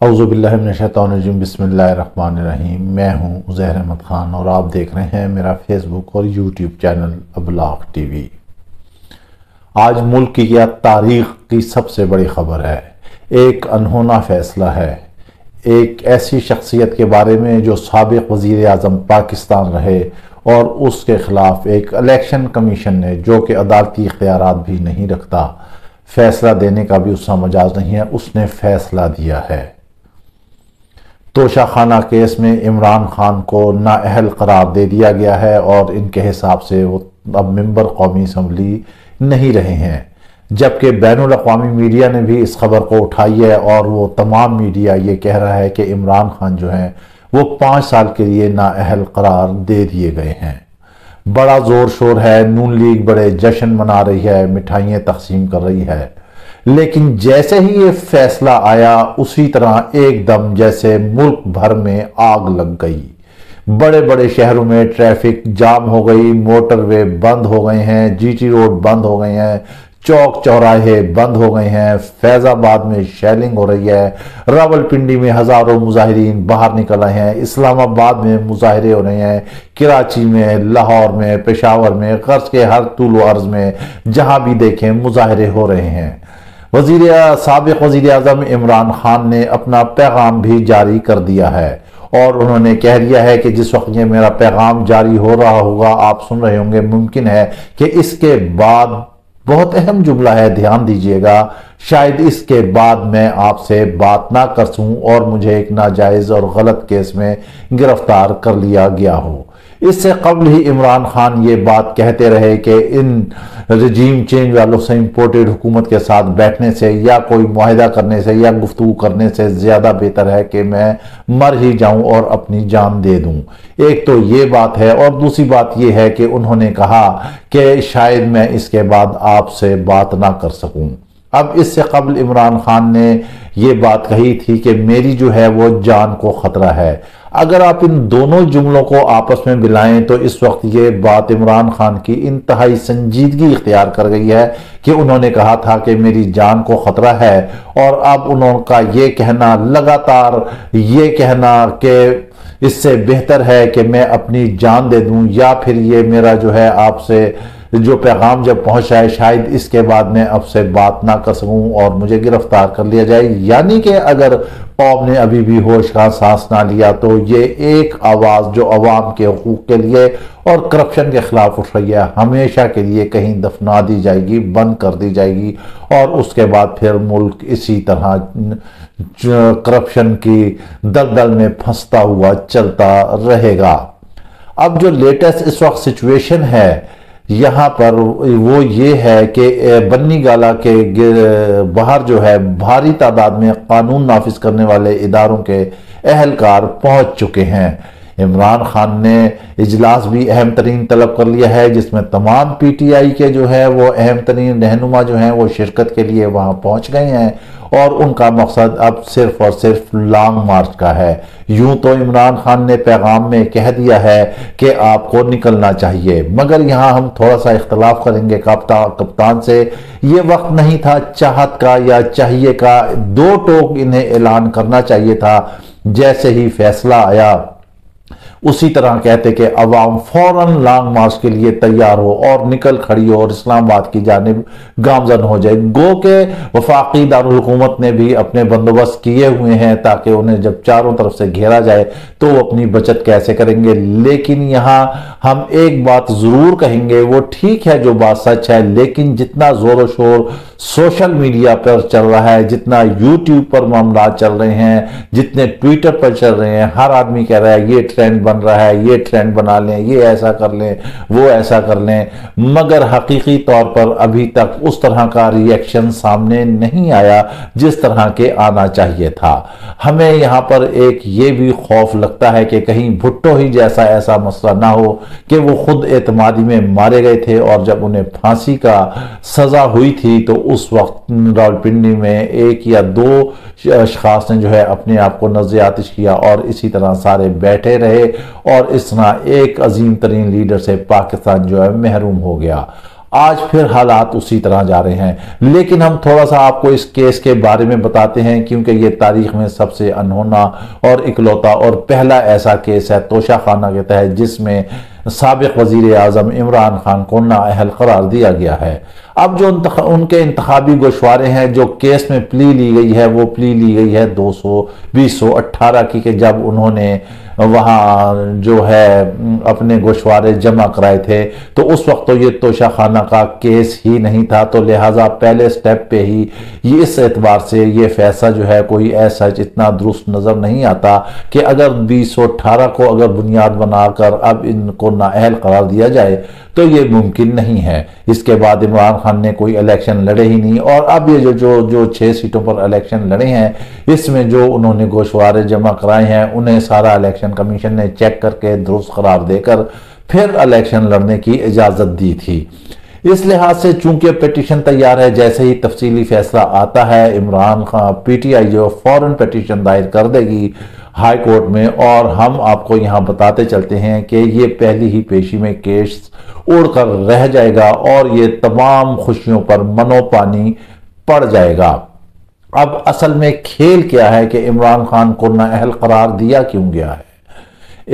اعوذ باللہ من الشیطان الرجیم، بسم اللہ الرحمن الرحیم۔ میں ہوں عزیر احمد خان اور آپ دیکھ رہے ہیں میرا فیس بک اور یوٹیوب چینل ابلاغ ٹی وی۔ آج ملک کی یا تاریخ کی سب سے بڑی خبر ہے، ایک انہونا فیصلہ ہے ایک ایسی شخصیت کے بارے میں جو سابق وزیر اعظم پاکستان رہے، اور اس کے خلاف ایک الیکشن کمیشن نے جو کہ عدالتی اختیارات بھی نہیں رکھتا، فیصلہ دینے کا بھی اس کا مجاز نہیں ہے، اس نے فیصلہ دیا ہے۔ توشہ خانہ کیس میں عمران خان کو نااہل قرار دے دیا گیا ہے اور ان کے حساب سے وہ اب ممبر قومی اسمبلی نہیں رہے ہیں، جبکہ بین الاقوامی میڈیا نے بھی اس خبر کو اٹھائی ہے اور وہ تمام میڈیا یہ کہہ رہا ہے کہ عمران خان جو ہیں وہ 5 سال کے لیے نااہل قرار دے دیے گئے ہیں۔ بڑا زور شور ہے، نون لیگ بڑے جشن منا رہی ہے، مٹھائیاں تقسیم کر رہی ہے، لیکن جیسے ہی یہ فیصلہ آیا اسی طرح ایک دم جیسے ملک بھر میں آگ لگ گئی۔ بڑے بڑے شہروں میں ٹریفک جام ہو گئی، موٹر وے بند ہو گئے ہیں، جی ٹی روڈ بند ہو گئے ہیں، چوک چوراہے بند ہو گئے ہیں، فیض آباد میں شیلنگ ہو رہی ہے، راولپنڈی میں ہزاروں مظاہرین باہر نکل رہے ہیں، اسلام آباد میں مظاہرے ہو رہے ہیں، کراچی میں، لاہور میں، پشاور میں، غرض کے ہر طول و عرض میں جہاں بھی دیکھیں مظاہرے ہو رہے ہیں۔ سابق وزیر اعظم عمران خان نے اپنا پیغام بھی جاری کر دیا ہے اور انہوں نے کہہ دیا ہے کہ جس وقت یہ میرا پیغام جاری ہو رہا ہوگا آپ سن رہے ہوں گے، ممکن ہے کہ اس کے بعد بہت اہم جملہ ہے، دھیان دیجئے گا، شاید اس کے بعد میں آپ سے بات نہ کر سکوں اور مجھے ایک ناجائز اور غلط کیس میں گرفتار کر لیا گیا ہو۔ اس سے قبل ہی عمران خان یہ بات کہتے رہے کہ ان رجیم چینج والوں سے امپورٹڈ حکومت کے ساتھ بیٹھنے سے یا کوئی معاہدہ کرنے سے یا گفتگو کرنے سے زیادہ بہتر ہے کہ میں مر ہی جاؤں اور اپنی جان دے دوں۔ ایک تو یہ بات ہے، اور دوسری بات یہ ہے کہ انہوں نے کہا کہ شاید میں اس کے بعد آپ سے بات نہ کر سکوں۔ اب اس سے قبل عمران خان نے یہ بات کہی تھی کہ میری جو ہے وہ جان کو خطرہ ہے۔ اگر آپ ان دونوں جملوں کو آپس میں ملائیں تو اس وقت یہ بات عمران خان کی انتہائی سنجیدگی اختیار کر گئی ہے کہ انہوں نے کہا تھا کہ میری جان کو خطرہ ہے، اور اب انہوں کا یہ کہنا لگاتار یہ کہنا کہ اس سے بہتر ہے کہ میں اپنی جان دے دوں، یا پھر یہ میرا جو ہے آپ سے جو پیغام جب پہنچا ہے شاید اس کے بعد میں اب سے بات نہ کر سکوں اور مجھے گرفتار کر لیا جائے، یعنی کہ اگر قوم نے ابھی بھی ہوش کا سانس نہ لیا تو یہ ایک آواز جو عوام کے حقوق کے لیے اور کرپشن کے خلاف اٹھ رہی ہے ہمیشہ کے لیے کہیں دفنا دی جائے گی، بند کر دی جائے گی، اور اس کے بعد پھر ملک اسی طرح کرپشن کی دلدل میں پھنستا ہوا چلتا رہے گا۔ اب جو لیٹسٹ اس وقت سچویشن ہے یہاں پر وہ یہ ہے کہ بنی گالہ کے باہر جو ہے بھاری تعداد میں قانون نافذ کرنے والے اداروں کے اہلکار پہنچ چکے ہیں۔ عمران خان نے اجلاس بھی اہم ترین طلب کر لیا ہے جس میں تمام پی ٹی آئی کے جو ہے وہ اہم ترین رہنما جو ہیں وہ شرکت کے لیے وہاں پہنچ گئے ہیں، اور ان کا مقصد اب صرف اور صرف لانگ مارچ کا ہے۔ یوں تو عمران خان نے پیغام میں کہہ دیا ہے کہ آپ کو نکلنا چاہیے، مگر یہاں ہم تھوڑا سا اختلاف کریں گے کپتان سے، یہ وقت نہیں تھا چاہت کا یا چاہیے کا، 2 ٹوک انہیں اعلان کرنا چاہیے تھا۔ جیسے ہی فیصلہ آیا اسی طرح کہتے کہ عوام فوراً لانگ مارچ کے لیے تیار ہو اور نکل کھڑی ہو اور اسلام آباد کی جانب گامزن ہو جائے۔ گو کہ وفاقی دارالحکومت نے بھی اپنے بندوبست کیے ہوئے ہیں تاکہ انہیں جب چاروں طرف سے گھیرا جائے تو وہ اپنی بچت کیسے کریں گے، لیکن یہاں ہم ایک بات ضرور کہیں گے، وہ ٹھیک ہے جو بات سچ ہے، لیکن جتنا زور و شور سوشل میڈیا پر چل رہا ہے، جتنا یوٹیوب پر معاملات چل رہے ہیں، جتنے ٹویٹر پر چل رہے ہیں، ہر آدمی کہہ رہا ہے یہ ٹرینڈ بن رہا ہے، یہ ٹرینڈ بنا لیں، یہ ایسا کر لیں، وہ ایسا کر لیں، مگر حقیقی طور پر ابھی تک اس طرح کا ری ایکشن سامنے نہیں آیا جس طرح کے آنا چاہیے تھا۔ ہمیں یہاں پر ایک یہ بھی خوف لگتا ہے کہ کہیں بھٹو ہی جیسا ایسا مسئلہ نہ ہو کہ وہ خود اعتمادی میں مارے گئے تھے، اور جب انہیں پھانسی کا سزا ہوئی تھی تو اس وقت راولپنڈی میں 1 یا 2 اشخاص نے جو ہے اپنے آپ کو نذر آتش کیا اور اسی طرح سارے بیٹھے رہے، اور اس طرح ایک عظیم ترین لیڈر سے پاکستان جو ہے محروم ہو گیا۔ آج پھر حالات اسی طرح جا رہے ہیں۔ لیکن ہم تھوڑا سا آپ کو اس کیس کے بارے میں بتاتے ہیں، کیونکہ یہ تاریخ میں سب سے انہونا اور اکلوتا اور پہلا ایسا کیس ہے توشہ خانہ کے تحت جس میں سابق وزیر اعظم عمران خان کو نااہل قرار دیا گیا ہے۔ اب جو ان کے انتخابی گوشوارے ہیں، جو کیس میں پلی لی گئی ہے، وہ پلی لی گئی ہے 2018 کی، کہ جب انہوں نے وہاں جو ہے اپنے گوشوارے جمع کرائے تھے تو اس وقت تو یہ توشہ خانہ کا کیس ہی نہیں تھا، تو لہٰذا پہلے سٹیپ پہ ہی یہ اس اعتبار سے یہ فیصلہ جو ہے کوئی ایسا اتنا درست نظر نہیں آتا کہ اگر 2018 کو اگر بنیاد بنا کر اب ان کو نااہل قرار دیا جائے تو یہ ممکن نہیں ہے۔ اس کے بعد عمران خان نے کوئی الیکشن لڑے ہی نہیں، اور اب یہ جو 6 سیٹوں پر الیکشن لڑے ہیں، اس میں جو انہوں نے گوشوارے جمع کرائے ہیں انہیں سارا الیکشن کمیشن نے چیک کر کے درست قرار دے کر پھر الیکشن لڑنے کی اجازت دی تھی۔ اس لحاظ سے چونکہ پیٹیشن تیار ہے، جیسے ہی تفصیلی فیصلہ آتا ہے Imran Khan P T I جو فوراً پیٹیشن دائر کر دے گی ہائی کورٹ میں، اور ہم آپ کو یہاں بتاتے چلتے ہیں کہ یہ پہلی ہی پیشی میں کیس اڑ کر رہ جائے گا اور یہ تمام خوشیوں پر منو پانی پڑ جائے گا۔ اب اصل میں کھیل کیا ہے کہ عمران خان کو نااہل قرار دیا کیوں گیا ہے؟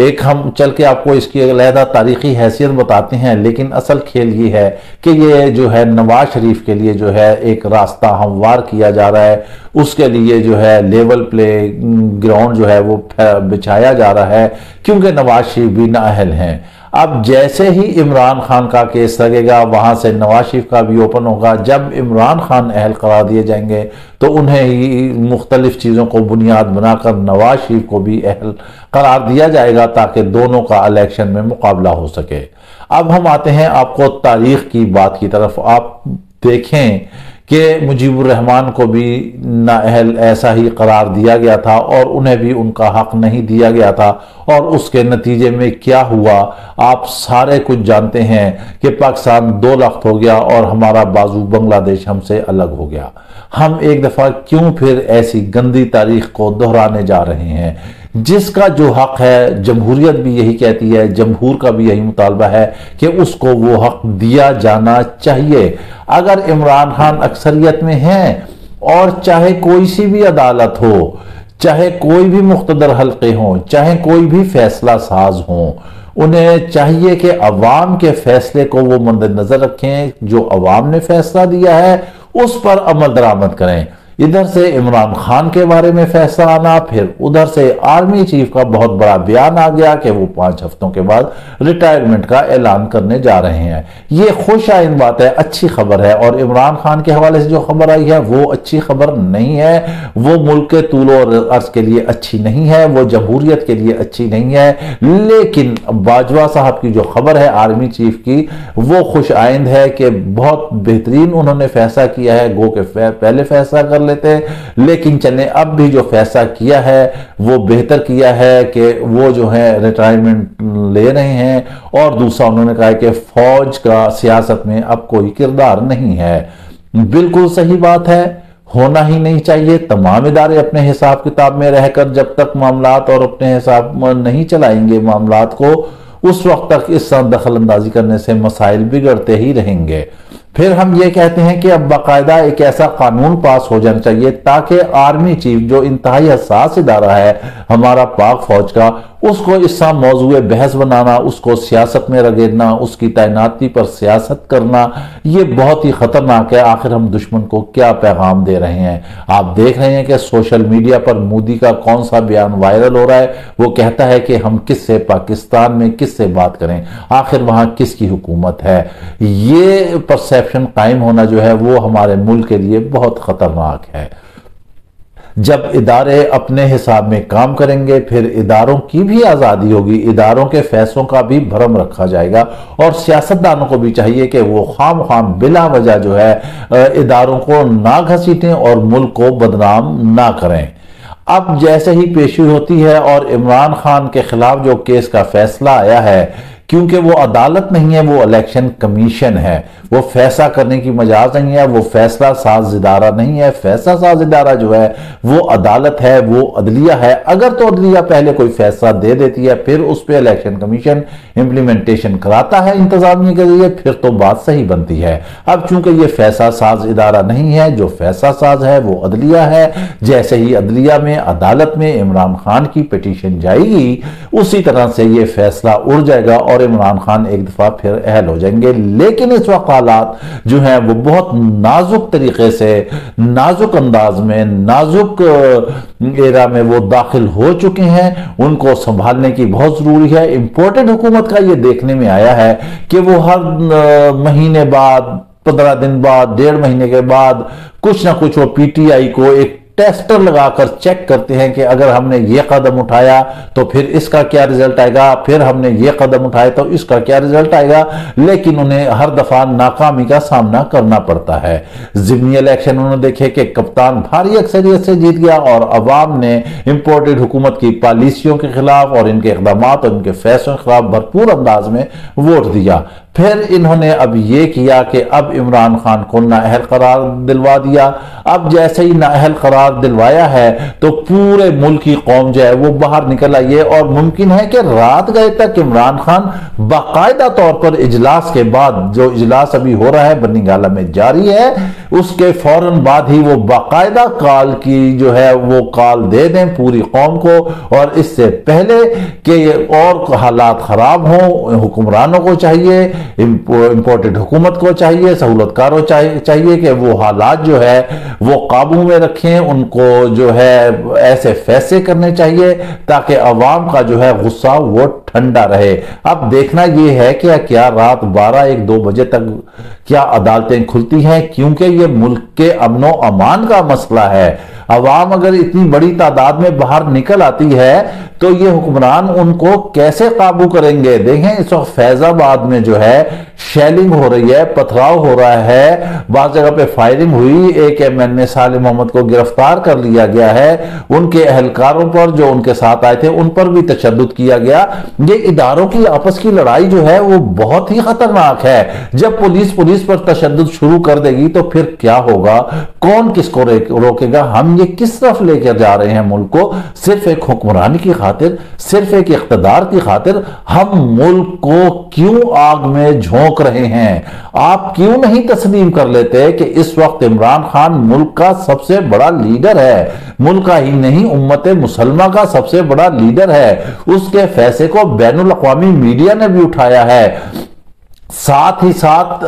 ایک ہم چل کے آپ کو اس کی علیحدہ تاریخی حیثیت بتاتے ہیں، لیکن اصل کھیل یہ ہے کہ یہ جو ہے نواز شریف کے لیے جو ہے ایک راستہ ہموار کیا جا رہا ہے، اس کے لیے جو ہے لیول پلے گراؤنڈ جو ہے وہ بچھایا جا رہا ہے، کیونکہ نواز شریف بھی نااہل ہیں۔ اب جیسے ہی عمران خان کا کیس لگے گا وہاں سے نواز شریف کا بھی اوپن ہوگا، جب عمران خان اہل قرار دیے جائیں گے تو انہیں ہی مختلف چیزوں کو بنیاد بنا کر نواز شریف کو بھی اہل قرار دیا جائے گا تاکہ دونوں کا الیکشن میں مقابلہ ہو سکے۔ اب ہم آتے ہیں آپ کو تاریخ کی بات کی طرف۔ آپ دیکھیں کہ مجیب الرحمان کو بھی نااہل ایسا ہی قرار دیا گیا تھا اور انہیں بھی ان کا حق نہیں دیا گیا تھا، اور اس کے نتیجے میں کیا ہوا آپ سارے کچھ جانتے ہیں کہ پاکستان 2 لخت ہو گیا اور ہمارا بازو بنگلہ دیش ہم سے الگ ہو گیا۔ ہم ایک دفعہ کیوں پھر ایسی گندی تاریخ کو دہرانے جا رہے ہیں؟ جس کا جو حق ہے، جمہوریت بھی یہی کہتی ہے، جمہور کا بھی یہی مطالبہ ہے کہ اس کو وہ حق دیا جانا چاہیے۔ اگر عمران خان اکثریت میں ہیں اور چاہے کوئی سی بھی عدالت ہو، چاہے کوئی بھی مقتدر حلقے ہوں، چاہے کوئی بھی فیصلہ ساز ہوں، انہیں چاہیے کہ عوام کے فیصلے کو وہ مد نظر رکھیں، جو عوام نے فیصلہ دیا ہے اس پر عمل درآمد کریں۔ ادھر سے عمران خان کے بارے میں فیصلہ آنا، پھر ادھر سے آرمی چیف کا بہت بڑا بیان آ گیا کہ وہ 5 ہفتوں کے بعد ریٹائرمنٹ کا اعلان کرنے جا رہے ہیں۔ یہ خوش آئند بات ہے، اچھی خبر ہے، اور عمران خان کے حوالے سے جو خبر آئی ہے وہ اچھی خبر نہیں ہے، وہ ملک کے طول و عرض کے لیے اچھی نہیں ہے، وہ جمہوریت کے لیے اچھی نہیں ہے۔ لیکن باجوہ صاحب کی جو خبر ہے آرمی چیف کی، وہ خوش آئند ہے کہ بہت بہترین انہوں نے فیصلہ کیا ہے، گو کہ پہلے فیصلہ کر لیتے، لیکن چلیں اب بھی جو فیصلہ کیا ہے وہ بہتر کیا ہے کہ وہ جو ہے ریٹائرمنٹ لے رہے ہیں، اور دوسرا انہوں نے کہا کہ فوج کا سیاست میں اب کوئی کردار نہیں ہے۔ بالکل صحیح بات ہے، ہونا ہی نہیں چاہیے۔ تمام ادارے اپنے حساب کتاب میں رہ کر جب تک معاملات اور اپنے حساب میں نہیں چلائیں گے معاملات کو، اس وقت تک اس طرح دخل اندازی کرنے سے مسائل بگڑتے ہی رہیں گے۔ پھر ہم یہ کہتے ہیں کہ اب باقاعدہ ایک ایسا قانون پاس ہو جانا چاہیے تاکہ آرمی چیف جو انتہائی حساس ادارہ ہے ہمارا پاک فوج کا، اس کو اس طرح موضوع بحث بنانا، اس کو سیاست میں رگڑنا، اس کی تعیناتی پر سیاست کرنا، یہ بہت ہی خطرناک ہے۔ آخر ہم دشمن کو کیا پیغام دے رہے ہیں؟ آپ دیکھ رہے ہیں کہ سوشل میڈیا پر مودی کا کون سا بیان وائرل ہو رہا ہے، وہ کہتا ہے کہ ہم کس سے پاکستان میں کس سے بات کریں، آخر وہاں کس کی حکومت ہے۔ یہ پرسیپشن قائم ہونا جو ہے وہ ہمارے ملک کے لیے بہت خطرناک ہے۔ جب ادارے اپنے حساب میں کام کریں گے پھر اداروں کی بھی آزادی ہوگی، اداروں کے فیصلوں کا بھی بھرم رکھا جائے گا، اور سیاستدانوں کو بھی چاہیے کہ وہ خام بلا وجہ جو ہے اداروں کو نہ گھسیٹیں اور ملک کو بدنام نہ کریں۔ اب جیسے ہی پیشی ہوتی ہے اور عمران خان کے خلاف جو کیس کا فیصلہ آیا ہے کیونکہ وہ عدالت نہیں ہے، وہ الیکشن کمیشن ہے، وہ فیصلہ کرنے کی مجاز نہیں ہے، وہ فیصلہ ساز ادارہ نہیں ہے۔ فیصلہ ساز ادارہ جو ہے وہ عدالت ہے، وہ عدلیہ ہے۔ اگر تو عدلیہ پہلے کوئی فیصلہ دے دیتی ہے، پھر اس پہ الیکشن کمیشن امپلیمنٹیشن کراتا ہے انتظامیہ کے ذریعے، پھر تو بات صحیح بنتی ہے۔ اب چونکہ یہ فیصلہ ساز ادارہ نہیں ہے، جو فیصلہ ساز ہے وہ عدلیہ ہے، جیسے ہی عدلیہ میں عدالت میں عمران خان کی پیٹیشن جائے گی، اسی طرح سے یہ فیصلہ اڑ جائے گا اور عمران خان ایک دفعہ پھر اہل ہو جائیں گے۔ لیکن اس وقت حالات جو ہیں وہ بہت نازک طریقے سے، نازک انداز میں، نازک ایرا میں وہ داخل ہو چکے ہیں، ان کو سنبھالنے کی بہت ضروری ہے۔ امپورٹڈ حکومت کا یہ دیکھنے میں آیا ہے کہ وہ ہر مہینے بعد، 15 دن بعد، 1.5 مہینے کے بعد کچھ نہ کچھ وہ پی ٹی آئی کو ایک ٹیسٹر لگا کر چیک کرتے ہیں کہ اگر ہم نے یہ قدم اٹھایا تو پھر اس کا کیا رزلٹ آئے گا، پھر ہم نے یہ قدم اٹھایا تو اس کا کیا رزلٹ آئے گا، لیکن انہیں ہر دفعہ ناکامی کا سامنا کرنا پڑتا ہے۔ ضمنی الیکشن انہوں نے دیکھے کہ کپتان بھاری اکثریت سے جیت گیا اور عوام نے امپورٹڈ حکومت کی پالیسیوں کے خلاف اور ان کے اقدامات اور ان کے فیصلوں کے خلاف بھرپور انداز میں ووٹ دیا۔ پھر انہوں نے اب یہ کیا کہ اب عمران خان کو نااہل قرار دلوا دیا۔ اب جیسے ہی نااہل قرار دلوایا ہے تو پورے ملک کی قوم جو ہے وہ باہر نکل آئی ہے، اور ممکن ہے کہ رات گئے تک عمران خان باقاعدہ طور پر اجلاس کے بعد، جو اجلاس ابھی ہو رہا ہے بنی گالہ میں جاری ہے، اس کے فوراً بعد ہی وہ باقاعدہ کال کی جو ہے وہ کال دے دیں پوری قوم کو، اور اس سے پہلے کہ اور حالات خراب ہوں، حکمرانوں کو چاہیے، امپورٹڈ حکومت کو چاہیے، سہولت کاروں چاہیے کہ وہ حالات جو ہے وہ قابو میں رکھیں، ان کو جو ہے ایسے فیصلے کرنے چاہیے تاکہ عوام کا جو ہے غصہ وہ ٹھنڈا رہے۔ اب دیکھنا یہ ہے کہ کیا رات 12-1-2 بجے تک کیا عدالتیں کھلتی ہیں، کیونکہ یہ ملک کے امن و امان کا مسئلہ ہے۔ عوام اگر اتنی بڑی تعداد میں باہر نکل آتی ہے تو یہ حکمران ان کو کیسے قابو کریں گے؟ دیکھیں اس وقت فیض آباد میں جو ہے شیلنگ ہو رہی ہے، پتھراؤ ہو رہا ہے، بعض جگہ پہ فائرنگ ہوئی، ایک MNA صالح محمد کو گرفتار کر لیا گیا ہے، ان کے اہلکاروں پر جو ان کے ساتھ آئے تھے ان پر بھی تشدد کیا گیا۔ یہ اداروں کی آپس کی لڑائی جو ہے وہ بہت ہی خطرناک ہے۔ جب پولیس پر تشدد شروع کر دے گی تو پھر کیا ہوگا؟ کون کس کو روکے گا؟ ہم یہ کس طرف لے کر جا رہے ہیں ملک کو؟ صرف ایک حکمرانی کی خاطر، صرف ایک اقتدار کی خاطر ہم ملک کو کیوں آگ میں جھونک رہے ہیں؟ آپ کیوں نہیں تسلیم کر لیتے کہ اس وقت عمران خان ملک کا سب سے بڑا لیڈر ہے، ملک کا ہی نہیں امت مسلمہ کا سب سے بڑا لیڈر ہے، اس کے فیصلے کو بین الاقوامی میڈیا نے بھی اٹھایا ہے، ساتھ ہی ساتھ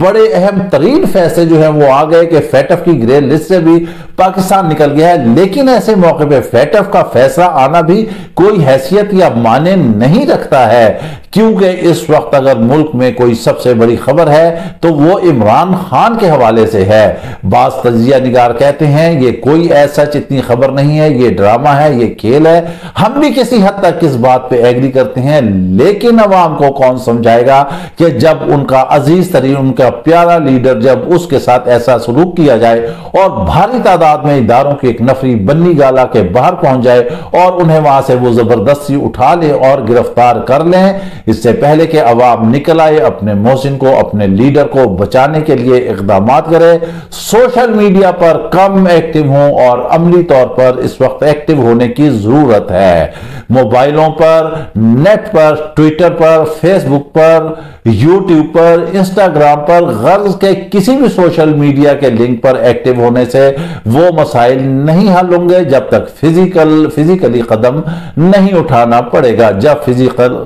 بڑے اہم ترین فیصلے جو ہیں وہ آ گئے کہ فیٹف کی گرے لسٹ سے بھی پاکستان نکل گیا ہے۔ لیکن ایسے موقع پہ فیٹف کا فیصلہ آنا بھی کوئی حیثیت یا معنی نہیں رکھتا ہے، کیونکہ اس وقت اگر ملک میں کوئی سب سے بڑی خبر ہے تو وہ عمران خان کے حوالے سے ہے۔ بعض تجزیہ نگار کہتے ہیں یہ کوئی ایسا اتنی خبر نہیں ہے، یہ ڈرامہ ہے، یہ کھیل ہے۔ ہم بھی کسی حد تک اس بات پہ ایگری کرتے ہیں، لیکن عوام کو کون سمجھائے گا کہ جب ان کا عزیز ترین، ان کا پیارا لیڈر جب اس کے ساتھ ایسا سلوک کیا جائے اور بھاری تعداد میں اداروں کی ایک نفری بنی گالہ کے باہر پہنچ جائے اور انہیں وہاں سے وہ زبردستی اٹھا لیں اور گرفتار کر لیں، اس سے پہلے کہ عوام نکل آئے اپنے محسن کو، اپنے لیڈر کو بچانے کے لیے اقدامات کرے، سوشل میڈیا پر کم ایکٹیو ہوں اور عملی طور پر اس وقت ایکٹیو ہونے کی ضرورت ہے۔ موبائلوں پر، نیٹ پر، ٹویٹر پر، فیس بک پر، یوٹیوب پر، انسٹاگرام پر، غرض کے کسی بھی سوشل میڈیا کے لنک پر ایکٹیو ہونے سے وہ مسائل نہیں حل ہوں گے جب تک فزیکلی قدم نہیں اٹھانا پڑے گا۔ جب فزیکل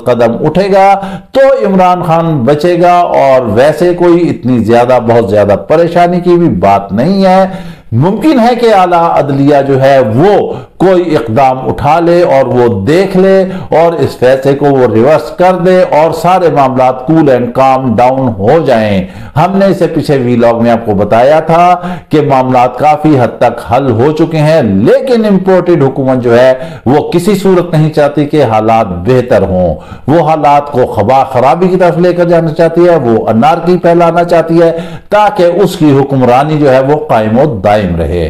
قدم اٹھے گا تو عمران خان بچے گا، اور ویسے کوئی اتنی بہت زیادہ پریشانی کی بھی بات نہیں ہے۔ ممکن ہے کہ اعلیٰ عدلیہ جو ہے وہ کوئی اقدام اٹھا لے اور وہ دیکھ لے اور اس فیصلے کو وہ ریورس کر دے اور سارے معاملات کول اینڈ کام ڈاؤن ہو جائیں۔ ہم نے اسے پیچھے ویلاگ میں آپ کو بتایا تھا کہ معاملات کافی حد تک حل ہو چکے ہیں، لیکن امپورٹڈ حکومت جو ہے وہ کسی صورت نہیں چاہتی کہ حالات بہتر ہوں۔ وہ حالات کو خرابی کی طرف لے کر جانا چاہتی ہے، وہ انارکی پھیلانا چاہتی ہے تاکہ اس کی حکمرانی جو ہے وہ قائم و دائم رہے۔